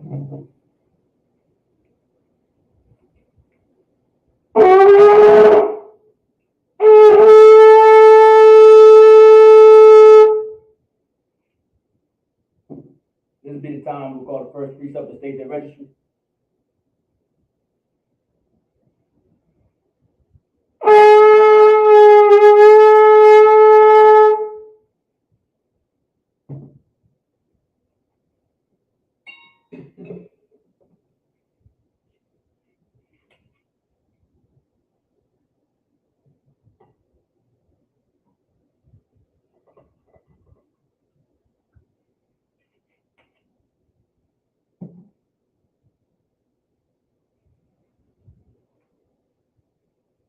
This will be the time we'll call the first precept to state their registry.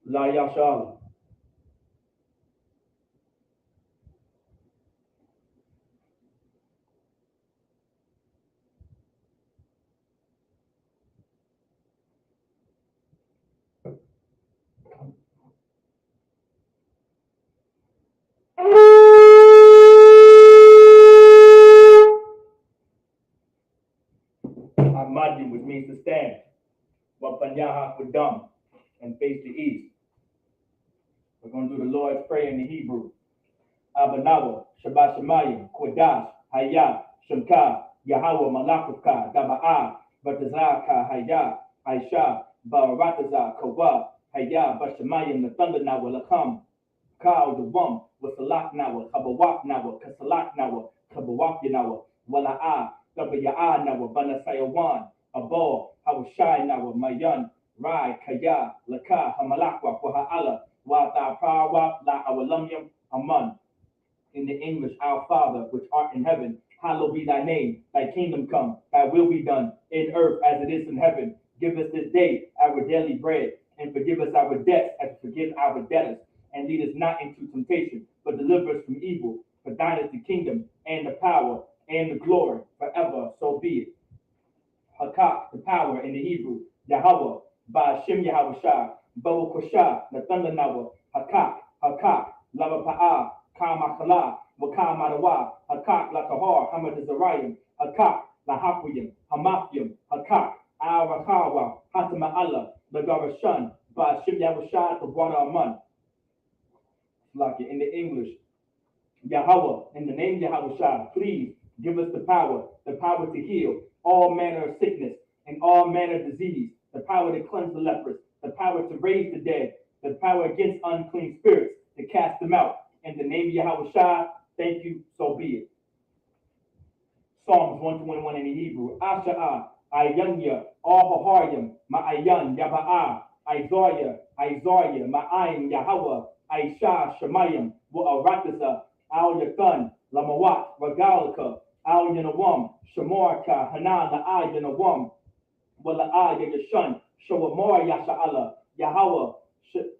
La Yashal. Ahmadiyam, which means to stand. Wapanyaha for dumb and face the east. We're going to do the Lord's Prayer in the Hebrew. Abanawa, Shabbat Shemayim, Kodash, Hayah, Shemka, Yahweh, Malakufka, Daba'a, Batazaka, Hayah, Aisha, Barataza, Kawa, Hayah, Bashamayim, the thunder nawa, Lakam, Kau, the Wum, Wasalak nawa, Kabawak nawa, Kasalak nawa, Kabawak nawa, Wala'a, Gabaya'a nawa, Banasayawan, Abo, Hawashai nawa, Mayan, Rai, Kaya, Laka, Hamalakwa, Waha'ala, Wata, Prawa, La Awalamyam, Aman. In the English, our Father, which art in heaven, hallowed be thy name. Thy kingdom come, thy will be done, in earth as it is in heaven. Give us this day our daily bread, and forgive us our debts as we forgive our debtors. And lead us not into temptation, but deliver us from evil. For thine is the kingdom, and the power, and the glory, forever. So be it. Hakak, the power in the Hebrew. Yahweh, Ba'ashem Yahweh Shah, Bawa Koshah, the thunder nawa. Hakak, Hakak, Lava Pa'ah. Kamakala, Wakamadawa, Hakak, Lakahar, Hamadazarayim, Hakak, Lahapuyim, Hamafyim, Hakak, Al Rakawa, Hatama Allah, Lagarashan, Bashim Yawashad, the water Aman. Like it in the English. Yahweh, in the name Yahweh Shah, please give us the power to heal all manner of sickness and all manner of disease, the power to cleanse the lepers, the power to raise the dead, the power against unclean spirits, to cast them out. In the name of Yahweh Shah, thank you, so be it. Psalms 121 in the Hebrew. Asha'ah, Ayanya, Ahaharyam, Ma'ayan, Yaba'ah, Isaiah, Ma'ayin, Yahweh, Aisha, Shemayim, Wa'aratasa, Al Yathan, Lamawat, Ragalika, Al Yanawam, Shemarka, Hanan, La'a Yanawam, Wala'a Yashun, Shawamar Yasha'ala, Yahweh,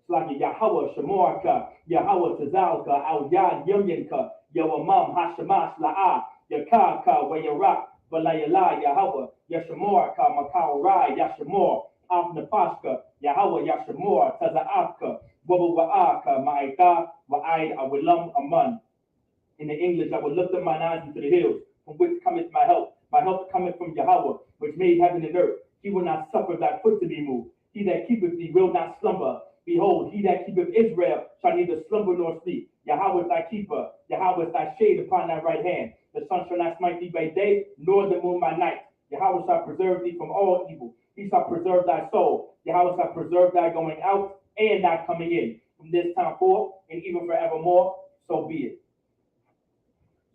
Yahweh, Shemarka, Yahweh, Tazalka, Al Yad, Yumyanka, Yawamam, Hashamash, La'a, Yakaka, Wayarak, Balayala, Yahweh, Yashamorka, Makaurai, Yashamor, Afnapashka, Yahweh, Yashamor, Tazaafka, Wabawa'aka, Ma'aita, Wa'aid, Awilam, Aman. In the English, I will lift up mine eyes into the hills, from which cometh my help. My help cometh from Yahweh, which made heaven and earth. He will not suffer thy foot to be moved. He that keepeth thee will not slumber. Behold, he that keepeth Israel shall neither slumber nor sleep. Yahweh is thy keeper. Yahweh is thy shade upon thy right hand. The sun shall not smite thee by day, nor the moon by night. Yahweh shall preserve thee from all evil. He shall preserve thy soul. Yahweh shall preserve thy going out and thy coming in, from this time forth and even forevermore. So be it.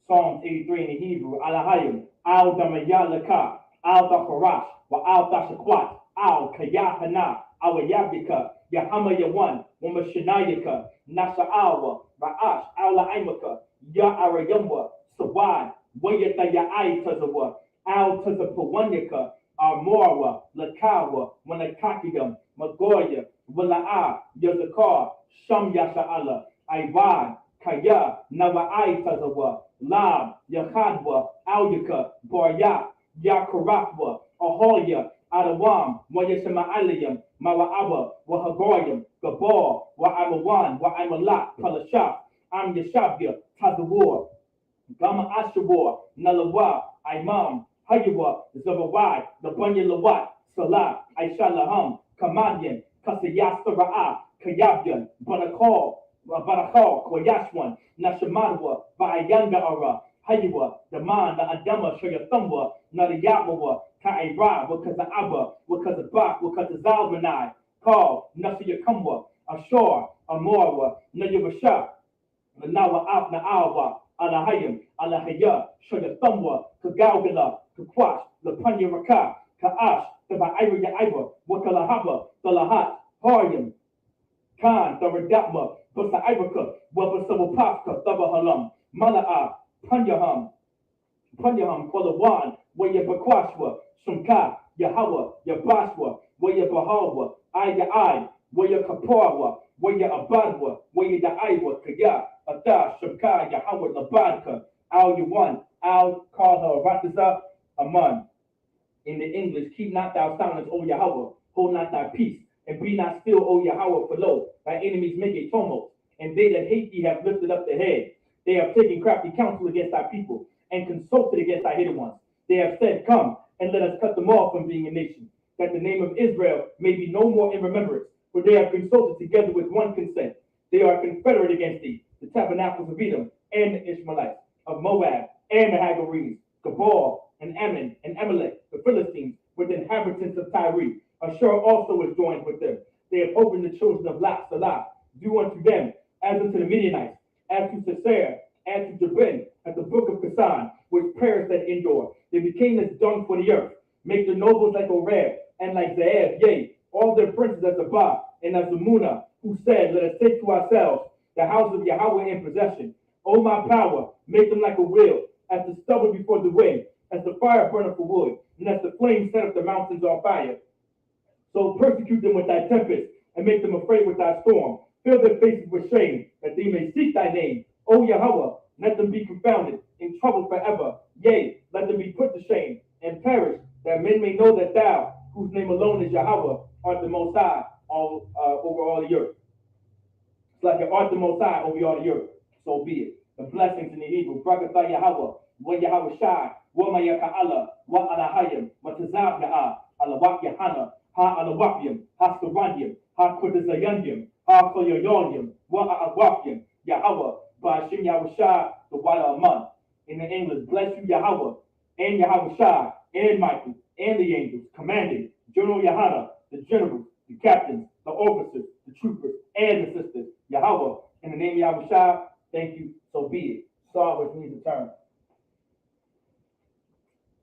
Psalms 83 in the Hebrew. Alahayim, Al Damayalaka, Al Dafarash, Wa Al Dashakwat, Al Kayahana, Al Yabika, Yahama Yawan, Wamashinayaka, Nasa'awa, Ra'ash, Al La'imaka, Ya'arayamwa, Sawad, Wayata Ya'ai Tazawa, Al Tazapawanyaka, Armorawa, Lakawa, Wanakakiyam, Magoya, Wala'a, Yazakar, Sham Yasha'ala, Ivad, Kaya, Nawa'ai Tazawa, Lab, Yachadwa, Alyaka, Barya, Yakarakwa, Aholia, Adawam, Wayashama'alayam, Mawa'aba, Wahagoyam, Gabor, Wa'amawan, Wa'amalak, Palashaf, Am Yashabya, Tazawar, Gama Ashabor, Nalawa, Imam, Hayawa, Zawawai, Labanya Lawat, Salah, Aisha Laham, Kamanyan, Kasayastara'a, Kayabyan, Barakal, Koyashwan, Nashamadwa, Baayanga Ara, Hayawa, the man, the Adama, Shayathamwa, Nadayamawa, Kaira, Wakaza Wakaza Wakaza Zalmanai, Call, Nasiyakamwa, Ashor, Amorwa, Nayavasha, Nawa Abna Awa, Alahayim, Alahaya, Shayathamwa, Kagaugala, Kakwash, Lapanya Raka, Kaash, Tabaira Yaiba, Wakalahaba, Talahat, Haryam, Khan, Tharadapma, Basa Ibaka, Wabasawapaka, Thabahalam, Mala'a, Panyaham, Kwalawan, Waya Bakwashwa, Shumka, Yahawa, Yabashwa, Waya Bahawa, Aya, Waya Kaparwa, Waya Abadwa, Waya Daiwa, Kaya, Ada, Shumka, Yahawa, Labadka, Al Yawan, Al Karha, Rataza, Aman. In the English, keep not thou silence, O Yahweh, hold not thy peace, and be not still, O Yahweh, for lo, thy enemies make a tumult, and they that hate thee have lifted up their head. They have taken crafty counsel against thy people, and consulted against thy hidden ones. They have said, come, and let us cut them off from being a nation, that the name of Israel may be no more in remembrance, for they have consulted together with one consent. They are confederate against thee, the tabernacles of Edom, and the Ishmaelites, of Moab, and the Hagarenes, Gabal, and Ammon, and Amalek, the Philistines, with the inhabitants of Tyre. Ashur also is joined with them. They have opened the children of Lot, Salah. Do unto them as unto the Midianites, as to Sisera, as to Jabin, at the brook of Kasan, with prayers that endure. They became as dung for the earth. Make the nobles like Oreb, and like Zaeb, yea, all their princes as Abba, and as Zamuna, who said, let us take to ourselves the house of Yahweh in possession. O my power, make them like a wheel, as the stubble before the wind, as the fire burneth for wood, and as the flame set up the mountains on fire. So persecute them with thy tempest, and make them afraid with thy storm. Fill their faces with shame, that they may seek thy name. O Yahweh, let them be confounded, in trouble forever. Yea, let them be put to shame, and perish, that men may know that thou, whose name alone is Yahweh, art the Most High over all the earth. It's like you art the Most High over all the earth. So be it. The blessings in the Hebrew, Brakatha Yahweh, wa Yahweh Shai, wa Mayaka'ala, wa Alahayim, wa Tazab Ya'a, Alawak Yahana, ha Alawapium, ha Skaranyim, ha Kudazayanyim, ha Koyoyonyim, wa A'awapim, Yahweh, Ba'ashim Yahweh Shai, the Wada Aman. In the English, bless you Yahweh, and Yahweh Shai, and Michael, and the angels, commanding, General Yahana, the generals, the captains, the officers, the troopers, and the sisters. Yahweh, in the name of Yahweh Shai, thank you, so be it. Sar, which means to turn.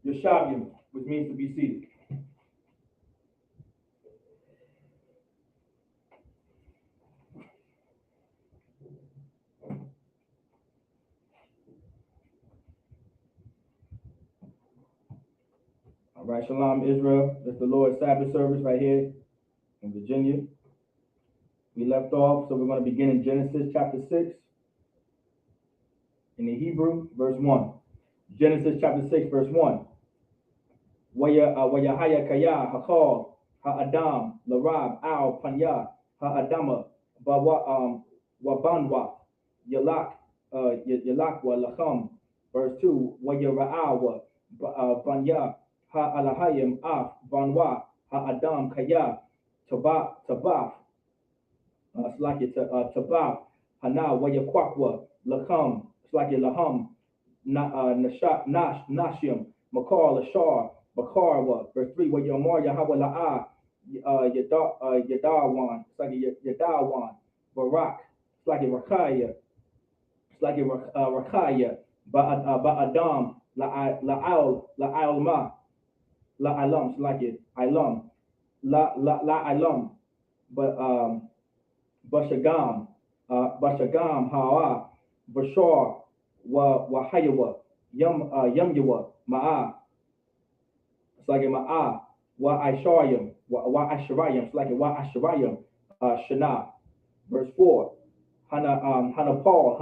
Yeshavium, which means to be seated. All right, Shalom, Israel. That's the Lord's Sabbath service right here in Virginia. We left off, so we're going to begin in Genesis chapter 6. In the Hebrew, verse 1. Genesis chapter 6, verse 1. Wayahaya kaya hakal ha-adam larab al panya ha-adama wabanwa yalak wa lacham. Verse 2. Wayara'awa banya ha-alahayim af banwa ha-adam kaya tabaf tabaf hana wayakwakwa lacham laham nashim makar lashar Bakarwa, verse 3, where Yomar Yahweh La'ah, Yadawan, it's like Yadawan, Barak, it's like Rakaya, Ba'adam, La'alma, La'alam, it's like Ilam, La'alam, Bashagam, Ha'a, Bashar, Wahayawa, Yamyawa, Ma'ah. It's like Ma'ah, wa Aisharayim, wa Asharayim, it's like wa Asharayim, Shana. Verse 4, Hanapal,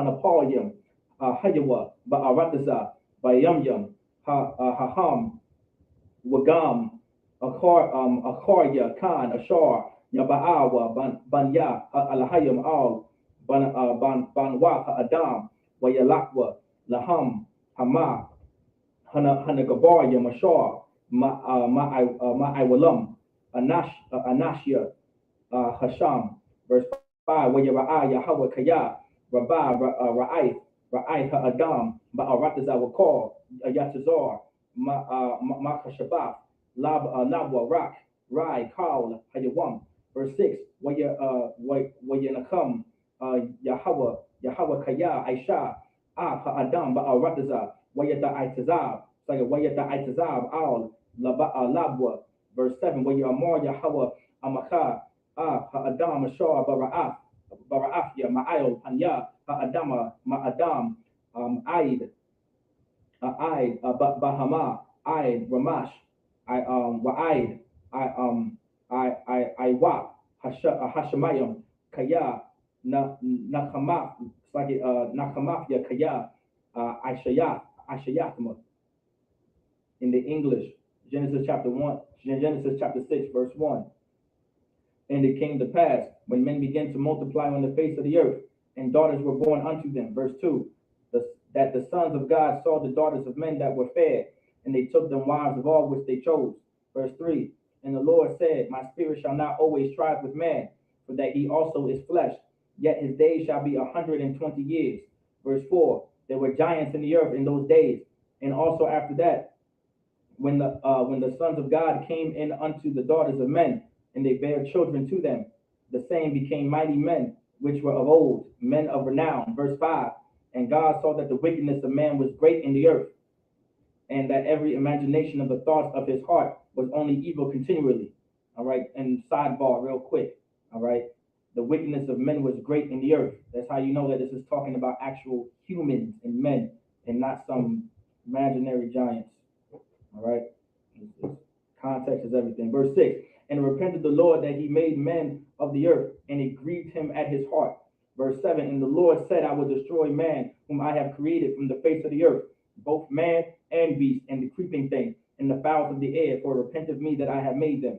Hayawa, Ba'arataza, Bayamyam, Haham, Wagam, Akarya, Khan, Ashar, Yaba'awa, Banya, Alahayim, Al, Banwa, Adam, Wayalakwa, Laham, Hama, Hanagabaria, Mashar, Ma'iwalam, Anashia, Hasham. Verse 5, where Yahweh Kaya, Ra'ai, Ha'adam, Ba'aratazar will call, Yatazar, Makashabaf, Labwa, Rak, Rai, Kal, Hayawam. Verse 6, where Yanakam, Yahweh Kaya, Aisha, Ha'adam, Ba'aratazar, Wayata Itazab, Wayata Itazab, Al, Labwa. Verse 7, where Yamar Yahweh Amakah, Ha'adam, Ashar, Bara'af, ya Ma'ayel, Hanya, Ha'adama, Ma'adam, Aid, Bahama, Aid, Ramash, Wa'aid, Wap, Hashemayim, Kaya, Nakamaf, it's like Nakamaf, ya Kaya, Ashayatma. In the English, Genesis chapter 6, verse 1. And it came to pass, when men began to multiply on the face of the earth, and daughters were born unto them. Verse 2, that the sons of God saw the daughters of men that were fair, and they took them wives of all which they chose. Verse 3, and the Lord said, my spirit shall not always strive with man, for that he also is flesh, yet his days shall be 120 years. Verse 4, there were giants in the earth in those days, and also after that, when the sons of God came in unto the daughters of men, and they bare children to them, the same became mighty men, which were of old, men of renown. Verse 5, and God saw that the wickedness of man was great in the earth, and that every imagination of the thoughts of his heart was only evil continually. All right, and sidebar real quick. All right, the wickedness of men was great in the earth. That's how you know that this is talking about actual humans and men, and not some imaginary giants. All right, context is everything. Verse 6, and repented the Lord that he made men of the earth, and it grieved him at his heart. Verse 7, and the Lord said, I will destroy man, whom I have created from the face of the earth, both man and beast, and the creeping thing, and the fowls of the air, for repent of me that I have made them.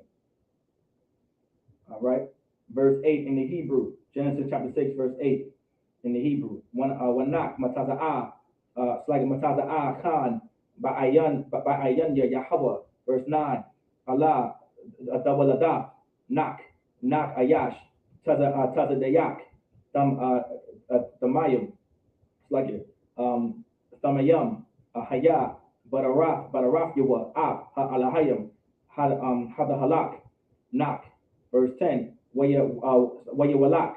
All right, verse 8 in the Hebrew, Genesis chapter 6, verse 8 in the Hebrew. Wanak mataza'ah, slag mataza'ah khan, ba'ayan ya Yahweh. Verse 9, Allah, Dawalada, Nak Ayash, Taza Dayak, Tamayim, like it, Tamayam, Haya, Badaraf Yawa, Ab, Alahayim, Hadahalak, Nak. Verse 10, Wayawalak,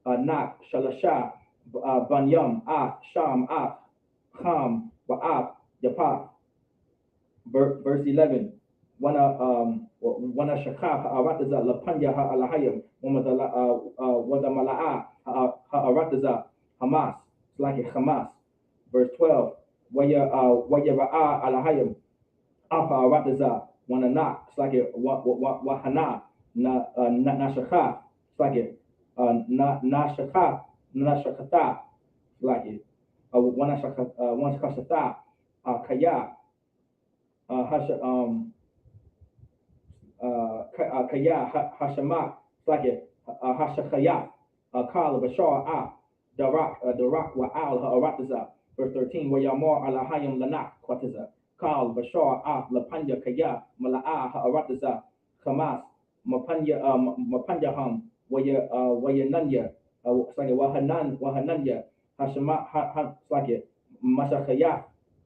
Nak, Shalasha, Banyam, Sham, Kham, Wa'ab, Yapaf. Verse 11, wana shakha ha'arataza lapanya ha'alahayim wada mala'a ha'arataza Hamas, it's like Hamas. Verse 12, waya ra'a alahayim ha'arataza wana na, it's like wahana na shakha, it's like na shakata, it's like wana shakata kaya. Kaya Hashamak, like Hashakaya, Kal Bashar Darak Wa'al Ha'arataza. Verse 13, where Yamar Alahayim Lanak Quataza, Kal Bashar Lapanya Kaya Mala'a Ha'arataza, Hamas, Mapanyaham, Wayananya, like Wahananya, Hashamak, like Mashakaya,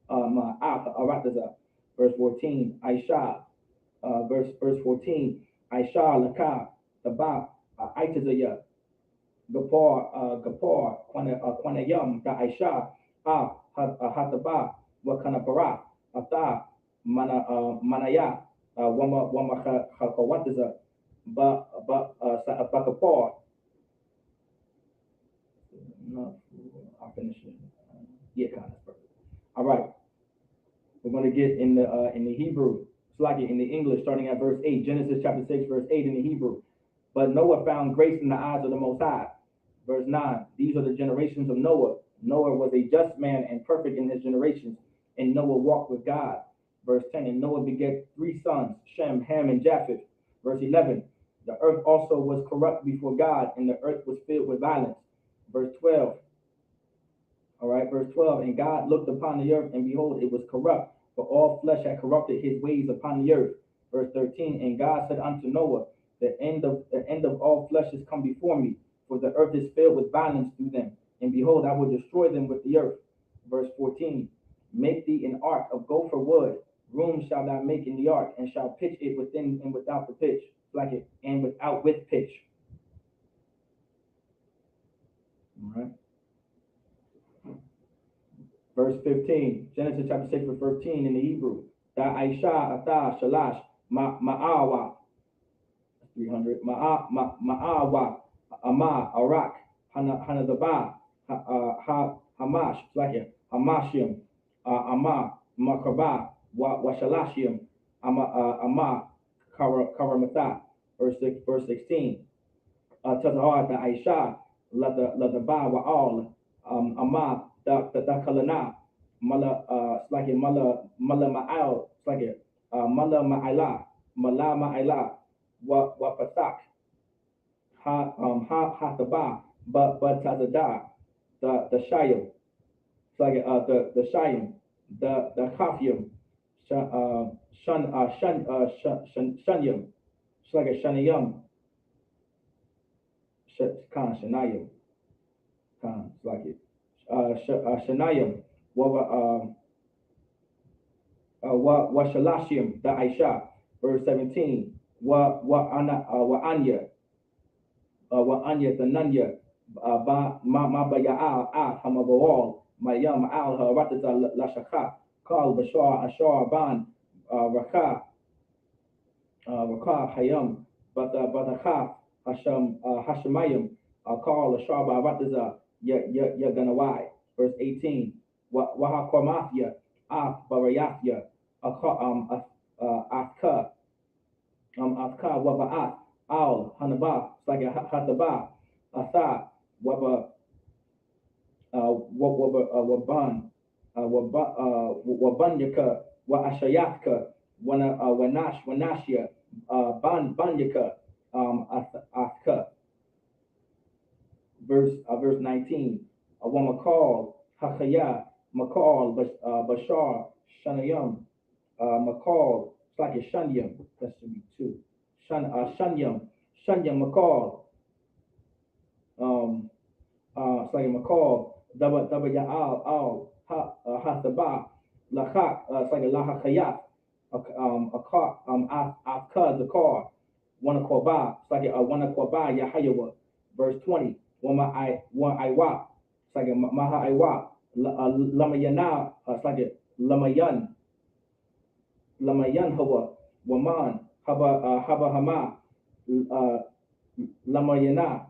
Ha'arataza. Verse 14, Aisha, verse 14, Aisha Laka, Tabak, Aitazaya, Gapar, Kwanayam, Da Aisha, Hataba, Wakanapara, Ata, Manaya, Wama Hakawataza, Bakapar. No, I'll finish it. Yeah, kind of perfect. All right. We're going to get in the Hebrew, in the English, starting at verse 8, Genesis chapter 6, verse 8 in the Hebrew. But Noah found grace in the eyes of the Most High. Verse 9, these are the generations of Noah. Noah was a just man and perfect in his generations, and Noah walked with God. Verse 10, and Noah begat 3 sons, Shem, Ham, and Japheth. Verse 11, the earth also was corrupt before God, and the earth was filled with violence. Verse 12, all right, verse 12, and God looked upon the earth, and behold, it was corrupt, for all flesh had corrupted his ways upon the earth. Verse 13, and God said unto Noah, the end of all flesh is come before me, for the earth is filled with violence through them, and behold, I will destroy them with the earth. Verse 14, make thee an ark of gopher wood, room shall thou make in the ark, and shall pitch it within and without the pitch, like it, and without with pitch. All right. Verse 15, Genesis chapter 6, verse 13 in the Hebrew. Da Aisha Ata Shalash Ma'awa 300 Ma'awa Ama Arak Hanadaba Hamash like Hamashim Ama Makaba Washalashim Ama Karamatha. Verse 16. Tazahar da Aisha Ladaba Wa'al Ama da Kalana Mala Slaki Mala Ma'al Slaki Mala Ma'ila wa Pasak Hataba but Tazada the Shayim Slaki the Shayim the Kafyim Shanyam Slaki Shanayam Shanayam Slaki Shanayam wa Shalashim da Aisha. Verse 17, wa Anya the Nunya ma baya'al hamabawal mayam al harataza lashaka kal bashar ashar ban raka hayam batakha hashamayim kal ashar barataza yaganawai. Verse 18, wa hakormathia barayathia Afka Waba'at Al Hanaba like Hataba Asa Waba Waban Wabanyaka Wa Ashayatka Wanashia Banyaka Afka. Verse 19, Wamakal Hakaya Makal Bashar Shanayam Makal, it's like a Shanyam, that should be two. Shanyam Makal, it's like a Makal, Daba Ya'al, Al, Hasaba, Lachak, it's like a Lahakayat, Afka, the car, Wanakoba, it's like a Wanakoba Yahayawa. Verse 20, Wama Iwa, it's like a Maha Iwa, Lamayana, it's like a Lamayan Hawa Waman Haba Hama Lamayana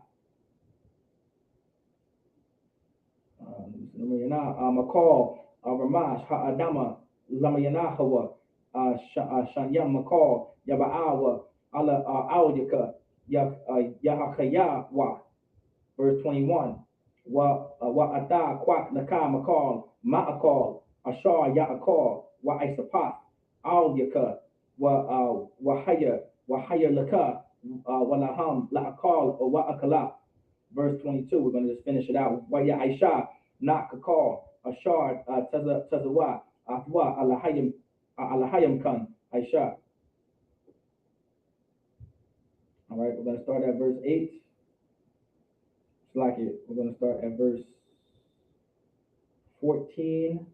Makal Ramash Ha'adama Lamayana Hawa Shanyam Makal Yaba'awa Ala Audika Yahakaya Wa. Verse 21, Wa Ata Kwak Naka Makal Ma'akal Ashar Ya'akal Wa Isapat Al Yaka Wahaya Laka Walaham La'akal or Wa'akala. Verse 22, we're going to just finish it out. Waya Aisha Nakakal Ashar Tazawa Atwa Alahayam Khan Aisha. All right, we're going to start at verse 8. It's like it. We're going to start at verse 14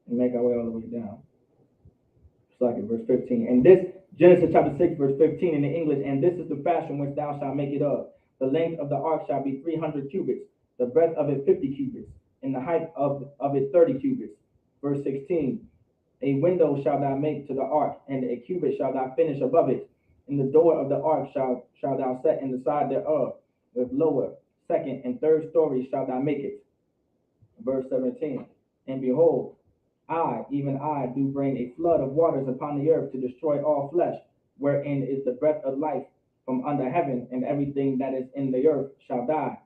and make our way all the way down. It's like it, verse 15. And this, Genesis chapter 6, verse 15 in the English, and this is the fashion which thou shalt make it of. The length of the ark shall be 300 cubits, the breadth of it 50 cubits, and the height of it 30 cubits. Verse 16, a window shalt thou make to the ark, and a cubit shalt thou finish above it. And the door of the ark shalt thou set in the side thereof, with lower, second, and third stories shalt thou make it. Verse 17, and behold, I, even I, do bring a flood of waters upon the earth to destroy all flesh, wherein is the breath of life from under heaven, and everything that is in the earth shall die.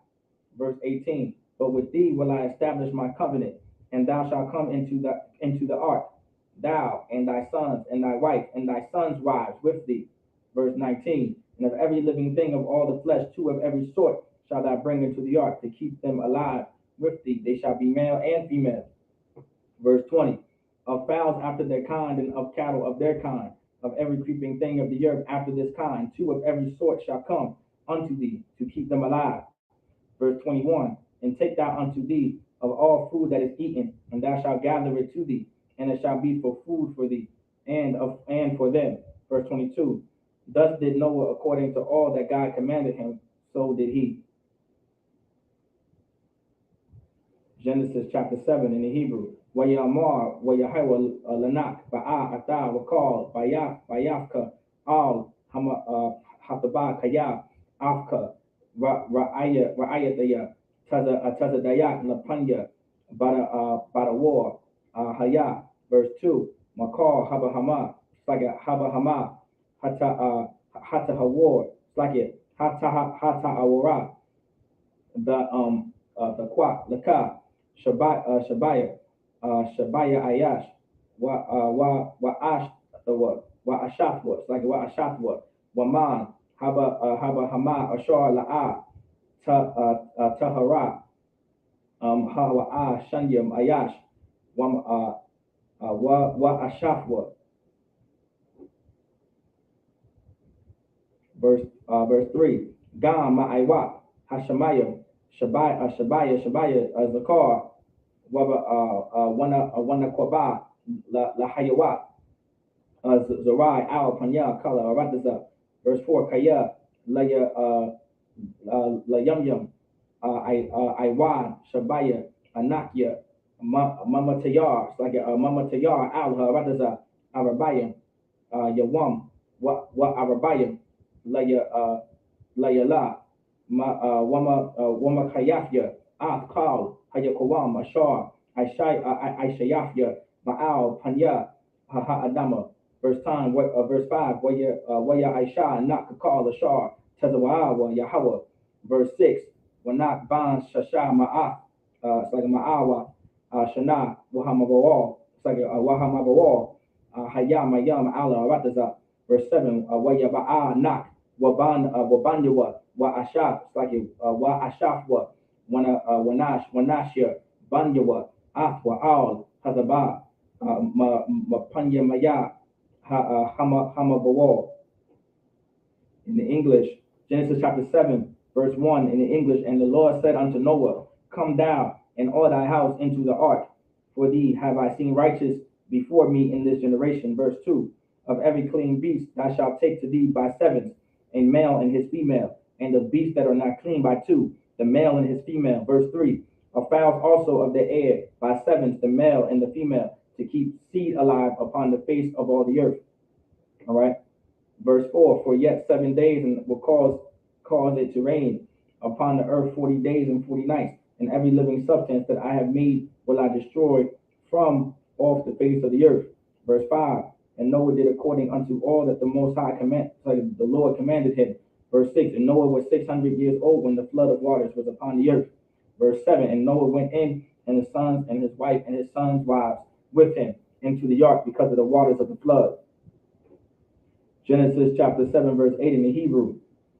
Verse 18, but with thee will I establish my covenant, and thou shalt come into the ark, thou and thy sons and thy wife and thy sons' wives with thee. Verse 19, and of every living thing of all the flesh, two of every sort shalt thou bring into the ark to keep them alive with thee. They shall be male and female. Verse 20, of fowls after their kind, and of cattle of their kind, of every creeping thing of the earth after this kind. Two of every sort shall come unto thee to keep them alive. Verse 21, and take thou unto thee of all food that is eaten, and thou shalt gather it to thee, and it shall be for food for thee, and for them. Verse 22, thus did Noah according to all that God commanded him, so did he. Genesis chapter 7 in the Hebrew. Wayamar, Wayahawa Lanak, Ba'a, Ata, Wakal, Bayafka, Al, Hataba, Kaya, Afka, Ra'ayataya, Tazadayak, Lapanya, Bada War, Haya, verse 2, Makal, Habahama, Saga Habahama, Hata Hawar, Slagit, Hata Awara, the Kwa, Laka, Shabaya, Shabaya Ayash, wa Ash, the what, wa Ashaf was, like wa Ashaf was, Waman, Haba Hama, Ashar La'a, Tahara, Hawa Shanyam Ayash, wa Ashaf was. Verse 3, Gam Ma'aiwa, Hashemayim, Shabaya, Zakar, Wana Kwaba, La Hayawa, Zarai, Al Panya, Kala, Radaza. Verse 4, Kaya, La Yum, Iwan, Shabaya, Anakia, Mama Tayar, like Mama Tayar, Al Radaza, Arabayim, Yawam, what Arabayim, Layala, Wama Kayafya, Kal, Hayakawam, Ashar, Aishayafya, Ma'al, Panya, Adama. Verse 5, Waya Aisha, Nak Kakal, Ashar, Tazawawa, Yahweh. Verse 6, Wanak Ban Shasha Ma'af, it's like Ma'awa, Shana, Wahamabawal, it's like Wahamabawal, Hayam, Mayam, Allah, Rataza. Verse 7, Waya Ba'a, Nak, Wabanyawa, Wa Ashaf, it's like Wa Ashafwa, Wanashya, Banyawa, Afwa, Al, Hazaba, Mapanya Maya, Hamabawal. In the English, Genesis chapter 7, verse 1 in the English, and the Lord said unto Noah, come down and all thy house into the ark, for thee have I seen righteous before me in this generation. Verse 2, of every clean beast thou shalt take to thee by sevens, a male and his female, and the beasts that are not clean by two, the male and his female. Verse 3, of fowls also of the air by sevens, the male and the female, to keep seed alive upon the face of all the earth. All right. Verse 4, for yet 7 days and will cause it to rain upon the earth 40 days and 40 nights, and every living substance that I have made will I destroy from off the face of the earth. Verse 5, and Noah did according unto all that the Most High the Lord commanded him. Verse 6, and Noah was 600 years old when the flood of waters was upon the earth. Verse 7, and Noah went in, and his sons and his wife and his sons' wives with him into the ark because of the waters of the flood. Genesis chapter 7, verse 8 in the Hebrew.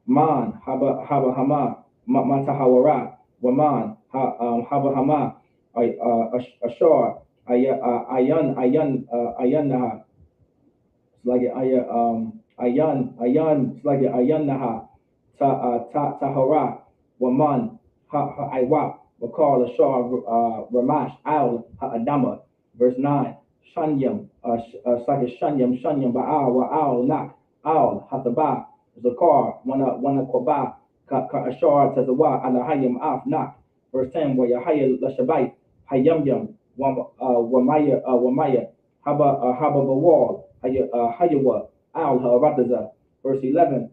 Man, Haba Hama, Matahawara, Waman, Haba Hama, Ashar, Ayanaha, it's like Ayan, it's like Ayanaha, Tahara, Waman, Iwap, Wakal, Ashar, Ramash, Al, Adama. Verse 9, Shanyam, Shanyam, Ba'al, Wa'al, Nak, Al, Hataba, Zakar, Wana Kwaba, Ashar, Tazawa, Alahayim, Af, Nak. Verse 10, Wayahaya, Lashabai, Hayamyam, Wamaya, Hababawal, Hayawa, Al, Haradaza. Verse 11,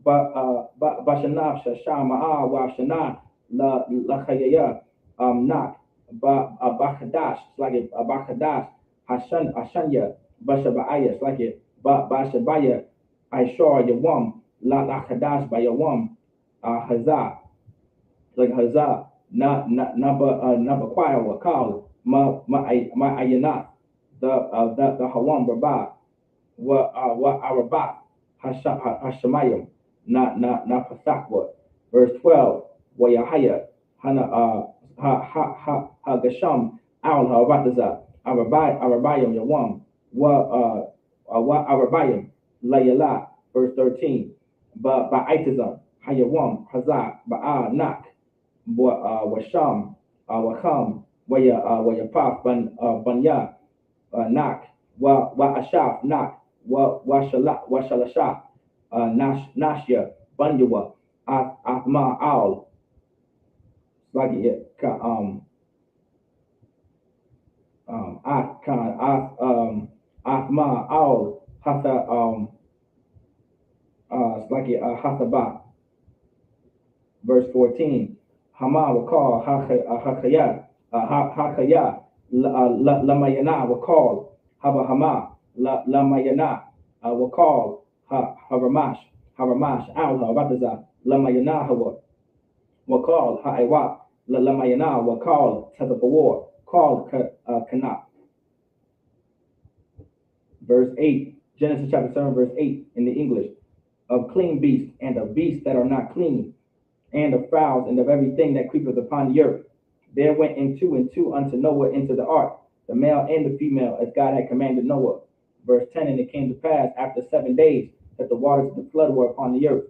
Bashanaf, Shashama, Wa Shana, La Khayaya, Nak. Bachadash, it's like it, Bachadash, Ashanya, Bashabaya, it's like it, Bashabaya, Aishar, Yawam, La Chadash by Yawam, Hazah, like Hazah, Naba Choir, Wakal, Ma Ayanat, the Hawam Rabah, Wa Arabah, Hashemayim, na Pasakwa. Verse 12, Wayahaya, Hana, Ha Gasham, Al Harataza, Arabayim Yawam, wa Arabayim Layala, verse 13. Ba'itazam, Hayawam, Hazak, Nak, Washam, Wacham, Wayapaf, Banya, Nak, wa Ashaf, Nak, Washalasha, Nashya, Banyawa, Athma Al, like it, Athma Al, Hatha, Hasaba, verse 14. Hama will call Hakaya, Lamayana will call Hama, Lamayana will call Haramash, Al Harataza, Lamayana will call Haiwa, Lamayana will call Tazapawar, call Kana. Verse 8, Genesis chapter 7, verse 8 in the English. Of clean beasts and of beasts that are not clean, and of fowls and of everything that creepeth upon the earth. There went in two and two unto Noah into the ark, the male and the female, as God had commanded Noah. Verse 10, and it came to pass after 7 days that the waters of the flood were upon the earth.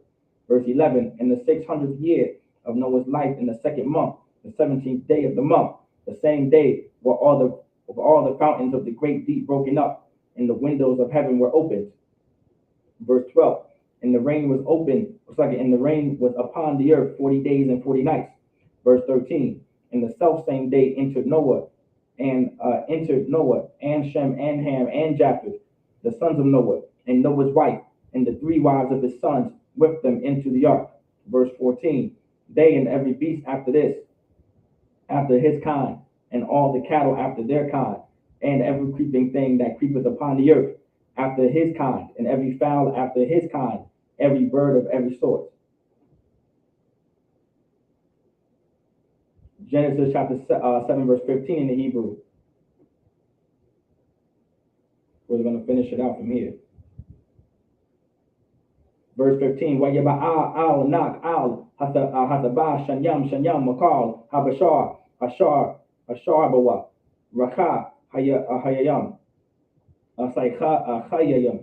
Verse 11, in the 600th year of Noah's life, in the 2nd month, the 17th day of the month, the same day were all the fountains of the great deep broken up, and the windows of heaven were opened. Verse 12, and the rain was open, and the rain was upon the earth 40 days and 40 nights. Verse 13, and the self same day entered Noah, and Shem and Ham and Japheth, the sons of Noah, and Noah's wife, and the 3 wives of his sons with them into the ark. Verse 14, they and every beast after his kind, and all the cattle after their kind, and every creeping thing that creepeth upon the earth after his kind, and every fowl after his kind, every bird of every sort. Genesis chapter 7, verse 15 in the Hebrew. We're going to finish it out from here. Verse 15, Wayaba'a al nak al hasaba shanyam makal habashar bawa raka hayayam chayayam.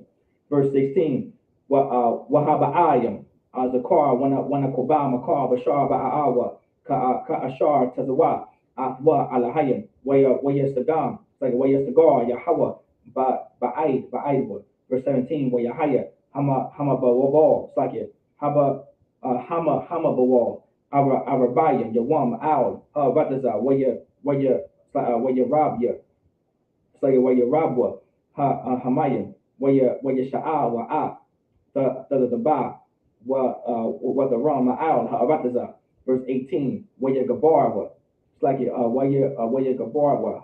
Verse 16, wahaba'ayam zakar wana kobam makal bashar ba'awa ka ashar tazawa afwa alahayam waya sagam like waya sagar yahawa ba'aid. Verse 17, wayahaya Hama bawal, Slakia, Hama bawal, Arabaya, Yawam, Al, Rataza, Waya Rabya, Slaya, Waya Rabwa, Hamayim, Waya Sha'al, Wa the Ba, wa the Rama, Al, Rataza. Verse 18, Waya Gabarwa, Slakia, Waya Gabarwa,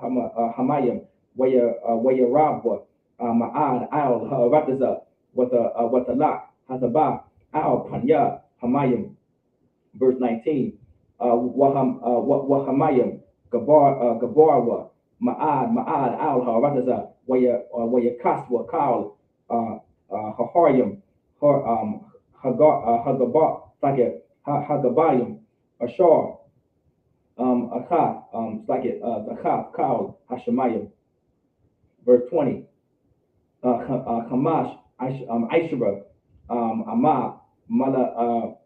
Hamayim, Waya Rabwa, Ma'ad, Al, Rataza. What the lock hasaba al panya hamayim. Verse 19, wahamayim gabarwa ma'ad al harataza waya kaswa kal haharyam hagabar like hagabayim ashar akaf akaf kal hashamayim. Verse 20, Hamash Aishra, Ama, Malama'ila,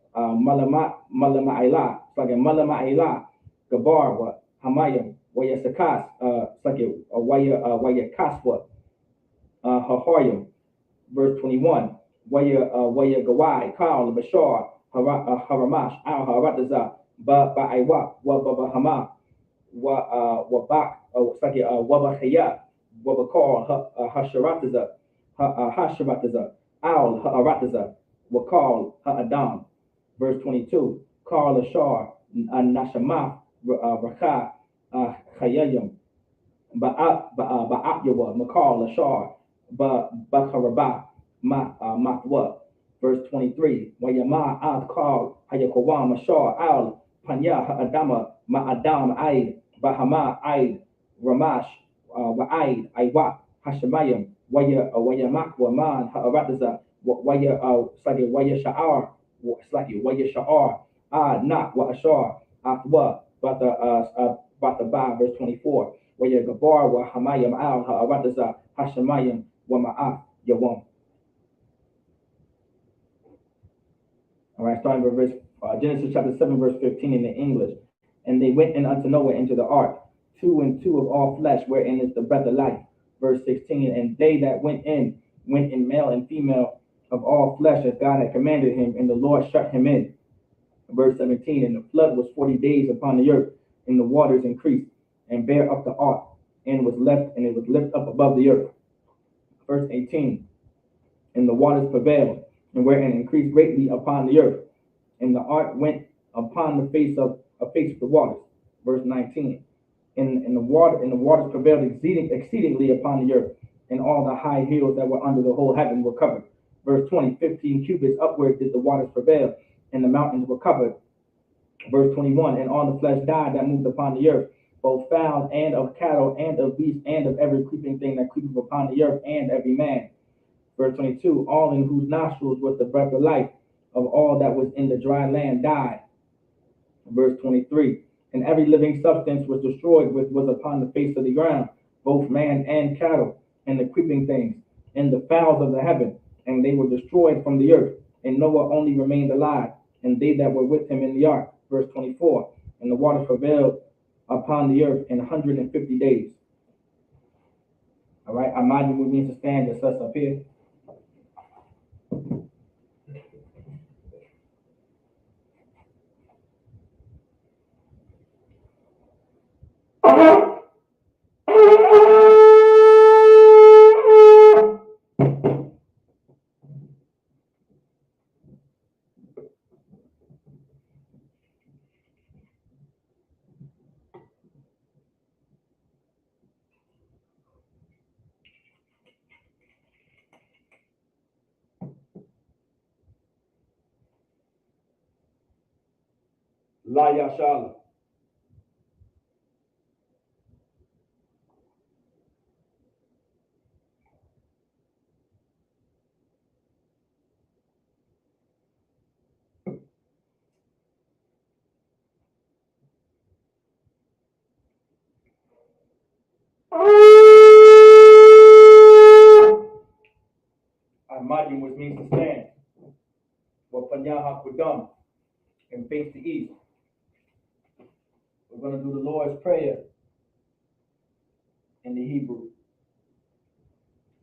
Malama'ila, Gabar, Hamayim, Waya Sakas, Waya Kaswa, Hahoyim. Verse 21, Waya Gawai, Kal, Bashar, Haramash, Al Harataza, Ba'aiwa, Wabahama, Wabak, Wabahaya, Wabakar, Hasharataza. Hashabataza, Al Ha'arataza, Wakal Ha'adam. Verse 22, Karl Ashar, Nashama, Raka, Chayayim, Ba'atyawa, Makal Ashar, Bakaraba, Matwa. Verse 23, Wayama Ad Karl Hayakawam Ashar, Al Panya Ha'adama, Ma'adam Aid, Bahama Aid, Ramash, Wa'aid, Aiwa, Hashamayim. Waya makwa man ha'arataza waya sha'ar waya sha'ar not wa ashar afwa bata ba. Verse 24, Waya Gabar wa Hamayam al Ha'arataza Hashemayim wa Ma'af Yawam. All right, starting with Genesis chapter 7, verse 15 in the English. And they went in unto Noah into the ark, two and two of all flesh, wherein is the breath of life. Verse 16, and they that went in male and female of all flesh, as God had commanded him, and the Lord shut him in. Verse 17, and the flood was 40 days upon the earth, and the waters increased, and bare up the ark, and it was lifted up above the earth. Verse 18, and the waters prevailed, and wherein increased greatly upon the earth, and the ark went upon the face of the waters. Verse 19, and the waters prevailed exceedingly upon the earth, and all the high hills that were under the whole heaven were covered. Verse 20, 15 cubits upward did the waters prevail, and the mountains were covered. Verse 21, and all the flesh died that moved upon the earth, both fowls and of cattle and of beasts and of every creeping thing that creepeth upon the earth, and every man. Verse 22, all in whose nostrils was the breath of life of all that was in the dry land died. Verse 23, and every living substance was destroyed which was upon the face of the ground, both man and cattle, and the creeping things, and the fowls of the heaven, and they were destroyed from the earth. And Noah only remained alive, and they that were with him in the ark. Verse 24, and the waters prevailed upon the earth 150 days. All right, I mind you with me to stand just us up here. La Yashala. Imagine what means to stand. What Panyaha Kudam and face the east. We're going to do the Lord's Prayer in the Hebrew.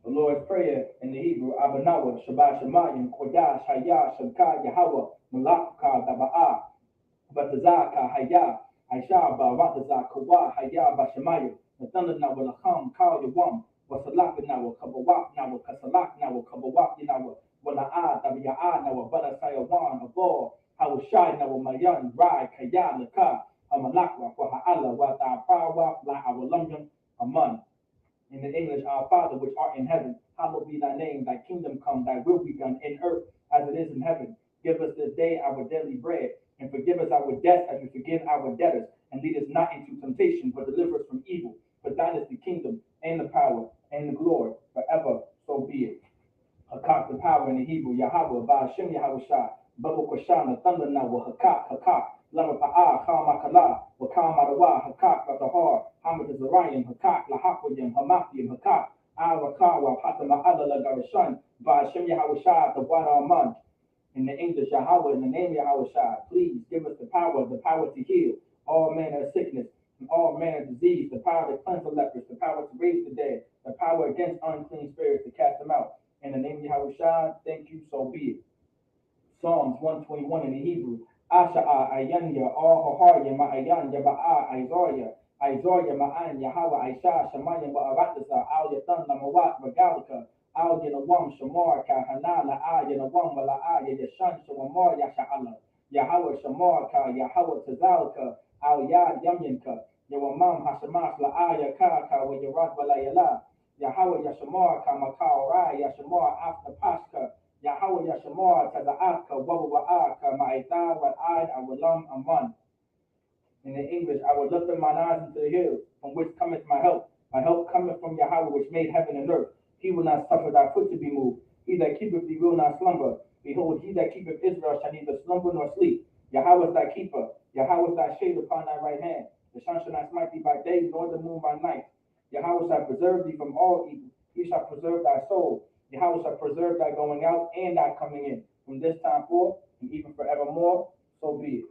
The Lord's Prayer in the Hebrew, Abanawa, Shabbat Shemayim, Kodash, Hayah, Shabka, Yahweh, Malaka, Daba'a, Batazaka, Hayah, Aisha, Barataza, Kawa, Hayah, Bashamayim, Nathana, Nawa, Lakam, Kal, Yawam, Wasalak, Nawa, Kabawak, Nawa, Kasalak, Nawa, Kabawak, Nawa, Wala'a, Dabiya'a, Nawa, Bada Sayawan, Abo, Hawashai, Nawa, Mayan, Rai, Kaya, Laka, Amalakwa, Waha'ala, Wata, Prawa, La Awalamyam, Aman. In the English, our Father which art in heaven, hallowed be thy name, thy kingdom come, thy will be done in earth as it is in heaven. Give us this day our daily bread, and forgive us our debts as we forgive our debtors, and lead us not into temptation, but deliver us from evil. For thine is the kingdom, and the power, and the glory, forever, so be it. Hakak, the power in the Hebrew, Yahweh, Ba'ashem Yahushua, Babu Koshana, Thunder Nawa, Hakak, Lama Pa'a, Kamakala, Wakamarawa, Hakak, Batahar, Hamad Zarian, Hakak, Lahakoyim, Hamathim, Hakak, Awakawa, Patama Ala Garashan, Ba'ashem Yahushua, the Wanaman. In the English, Yahweh, in the name of Yahushua, please give us the power to heal all manner of sickness and all manner of disease, the power to cleanse the lepers, the power to raise the dead, the power against unclean spirits to cast them out. In the name of Yahushua, thank you, so be it. Psalms 121 in the Hebrew. Asha'a ayanya all haharya ma'ayanya ba'a Isaiah ma'an Yahweh Aisha Shemayim ba'aratasa al yatan lamawat regalika al yanawam shamar ka hanala a yanawam wala'aya yashan shawamar yasha'ala Yahweh shamar ka Yahweh tazalka al yad yamyanka Yawamam hashamash la'aya ka wa yarad walayala Yahweh Yashamar Kamakara Yashamar after Pashka Yahweh Yashamar Taza'aka Wawa'aka Ma'ita Wa'ad Awalam Aman. In the English, I will lift up mine eyes into the hills, from which cometh my help. My help cometh from Yahweh, which made heaven and earth. He will not suffer thy foot to be moved. He that keepeth thee will not slumber. Behold, he that keepeth Israel shall neither slumber nor sleep. Yahweh is thy keeper. Yahweh is thy shade upon thy right hand. The sun shall not smite thee by day, nor the moon by night. Yahweh shall preserve thee from all evil. He shall preserve thy soul. Yahweh shall preserve thy going out and thy coming in, from this time forth and even forevermore. So be it.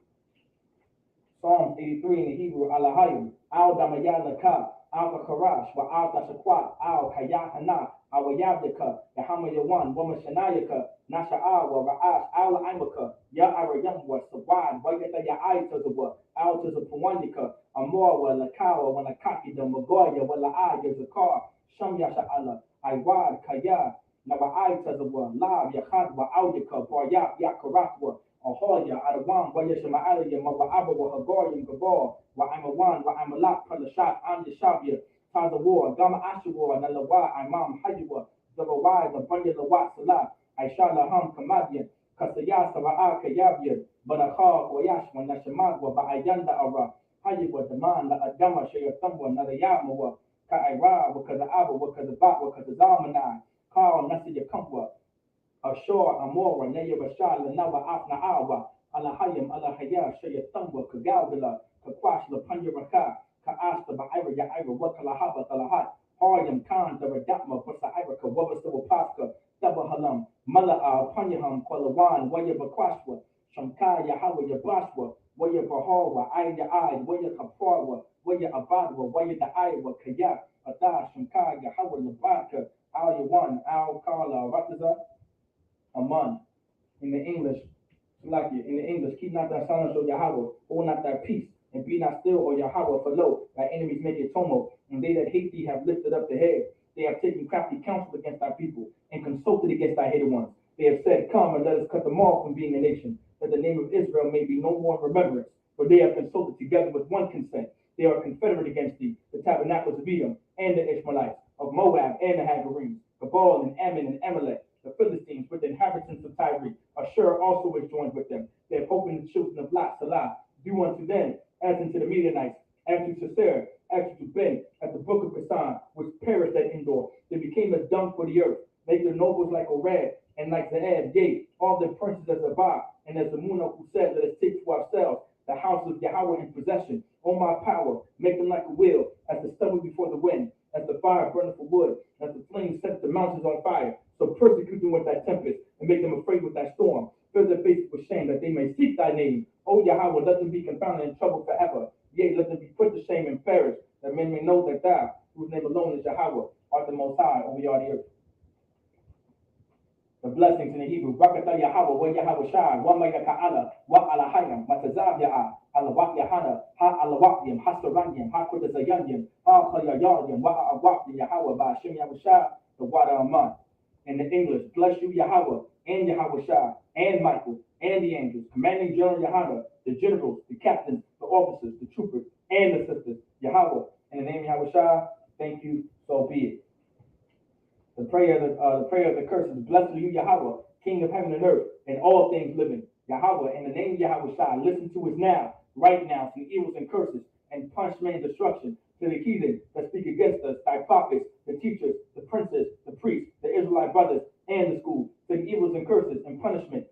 Psalms 83 in the Hebrew, Alahayim, Al Damayalaka, Al Karash, Wa Al Tashakwat, Al Kayahana, Al Yabdaka, Yahama Yawan, Wama Shanayaka, Nasha'al, Wa Ra'ash, Al Imaka, Ya Arayamwa, Sawad, Wayata Ya'ai Tazawa, Al Tazapuandika, Amorwa, Lakawa, Wanakaki, the Magoya, Wala Yazakar, Sham Yasha'ala, Iwad, Kaya, Nawa'ai Tazawa, Lab, Yakadwa, Audika, Boyap, Yakaratwa, Ahoya, Adawan, Wayashama Alaya, Mawa'aba, Hagoyim, Gabor, Wa'amawan, Wa'amalak, Palashat, Anya Shabia, Tazawar, Gama Ashawar, Nalawa, Imam Hajiwa, Zawawai, Labanya Lawat Salah, Aishalaham Kamadian, Kasayasa, Ra'a Kayabian, Banakar, Wayashwa, Nashamadwa, Ba'ayanda Ara, Hajiwa, Daman, La Adama, Shayatamwa, Nalayamawa, Ka'ira, Wakaza'aba, Wakazabat, Wakazamana, Kar, Nasiya Kampwa, Ashore, Amora, Naya Bashar, Lanawa, Afna Awa, Alahayim, Alahaya, Shayatamba, Kagavila, Kakwash, Lapanya Raka, Kaasta, Ba'ira, Ya'ira, Wakalahaba, Talahat, Haryam, Khan, Daradatma, Pasa'ira, Kawabasa, Paska, Dabahalam, Mala'a, Panyaham, Kwalawan, Waya Bakwashwa, Shamka, Yahawa, Yabashwa, Waya Bahawa, Aya Ai, Waya Kaparwa, Waya Abadwa, Waya Da'aiwa, Kayak, Ada, Shamka, Yahawa, Labaka, Al Yawan, Al Kala, Rataza, Aman. In the English, like it, in the English, keep not thy silence, O Yahweh, hold not thy peace, and be not still, O Yahweh, for lo, thy enemies make a tumult, and they that hate thee have lifted up the head. They have taken crafty counsel against thy people, and consulted against thy hated ones. They have said, come, and let us cut them off from being a nation, that the name of Israel may be no more in remembrance. For they have consulted together with one consent. They are confederate against thee, the tabernacles of Edom, and the Ishmaelites, of Moab, and the Hagarenes, Gabal, and Ammon, and Amalek, the Philistines with the inhabitants of Tyre. Ashur also is joined with them. They have opened the children of Lot, Salah. Do unto them as unto the Midianites, as to Sisera, as to Ben, at the brook of Bashan, which perished at Endor. They became as dung for the earth. Make their nobles like Orad, and like Zaab, yea, all their princes as Zabah, and as the Munah who said, let us take to ourselves the house of Yahweh in possession. O my power, make them like a wheel, as the stubble before the wind, as the fire burneth for wood, as the flame sets the mountains on fire. So persecute them with thy tempest, and make them afraid with thy storm. Fill their faces with shame, that they may seek thy name. O Yahweh, let them be confounded and troubled forever. Yea, let them be put to shame and perish, that men may know that thou, whose name alone is Yahweh, art the most high over all the earth. The blessings in the Hebrew, Rakata Yahweh, wa Yahweh Shai, wa Mayaka'ala, wa Alahayam, Matazab Ya'a, Alawak Yahana, Ha Alawakyam, Hasaranyam, Ha Kudazayanyam, Ha Kayayayam, wa Awakyam Yahweh, Ba Hashem Yahweh Shai, the water Aman. In the English, bless you Yahweh, and Yahweh Shai, and Michael, and the angels, commanding General Yahana, the generals, the captains, the officers, the troopers, and the sisters, Yahweh. In the name of Yahweh Shai, thank you, so be it. The prayer of the curses, blessed are you, Yahweh, King of heaven and earth, and all things living. Yahweh, in the name of Yahweh Shai, listen to us now, right now, to the evils and curses, and punishment and destruction, to the heathen that speak against us, thy prophets, the teachers, the princes, the priests, the Israelite brothers, and the school, to the evils and curses, and punishment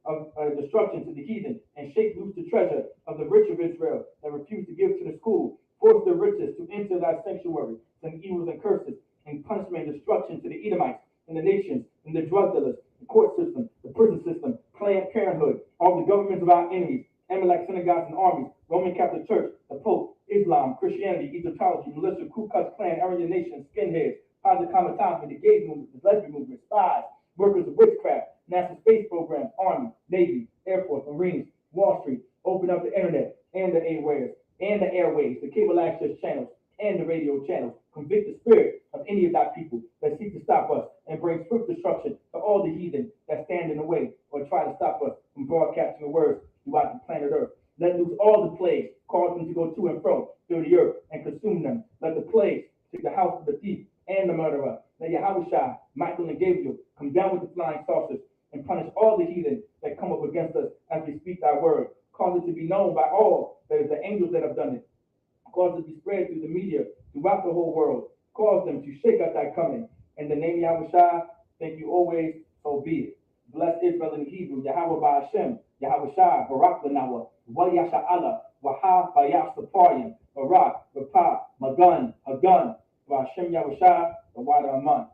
of destruction to the heathen, and shake loose the treasure of the rich of Israel that refuse to give to the school, force the riches to enter thy sanctuary, to the evils and curses, and punishment and destruction to the Edomites, and the nations, and the drug dealers, the court system, the prison system, Planned Parenthood, all the governments of our enemies, Amalek synagogues and armies, Roman Catholic Church, the Pope, Islam, Christianity, Egyptology, militia, Ku Klux Klan, Aryan Nation, skinheads, Haza Kamatami, the gay movement, the lesbian movement, spies, workers of witchcraft, NASA space program, Army, Navy, Air Force, Marines, Wall Street, open up the internet and the airways, the cable access channels, and the radio channels. Convict the spirit of any of thy people that seek to stop us, and bring swift destruction to all the heathen that stand in the way or try to stop us from broadcasting the words throughout the planet Earth. Let loose all the plagues, cause them to go to and fro through the earth and consume them. Let the plagues take the house of the thief and the murderer. Let Yahweh Shai, Michael, and Gabriel come down with the flying saucers and punish all the heathen that come up against us as we speak thy word. Cause it to be known by all that it's the angels that have done it. Cause it to be spread through the media throughout the whole world. Cause them to shake out thy coming. In the name of Yahweh Shai, thank you always, so be it. Bless Israel in Hebrew, Yahweh Ba Hashem, Yahweh Shai, Barak Lanawa, Wa Yasha'ala, Waha Bayas Saparyam, Barak, Rapah, Magun, Hagun, Vashem Yahushua, the water Aman.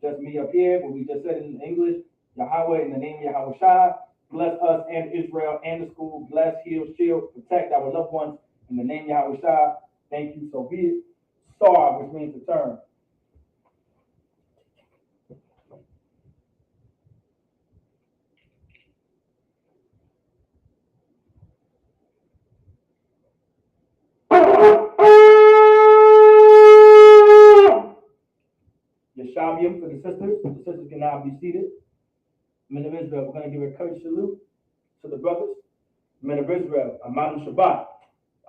Just me up here, what we just said in English, Yahweh, in the name of Yahushua, bless us and Israel and the school, bless, heal, shield, protect our loved ones, in the name of Yahushua. Thank you, so be it. Star, which means to turn. Yeshavium for the sisters. The sisters can now be seated. Men of Israel, we're going to give a courtesy salute to the brothers. Men of Israel, Amadim Shabbat,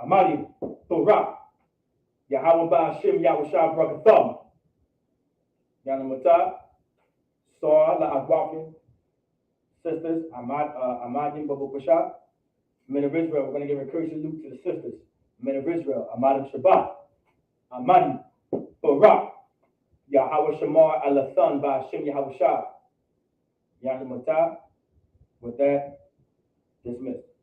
Amadim Torah, Yahweh Ba'ashem Yahushua Brakatham, Yana Matah, Sor La'agwakim, sisters, Amadim Babu Pasha. Men of Israel, we're going to give a courtesy salute to the sisters. Men of Israel, Amadim Shabbat, Amadim Torah, Yahweh Shamar Alathan Ba'ashem Yahushua, Yana Matah. With that, dismissed.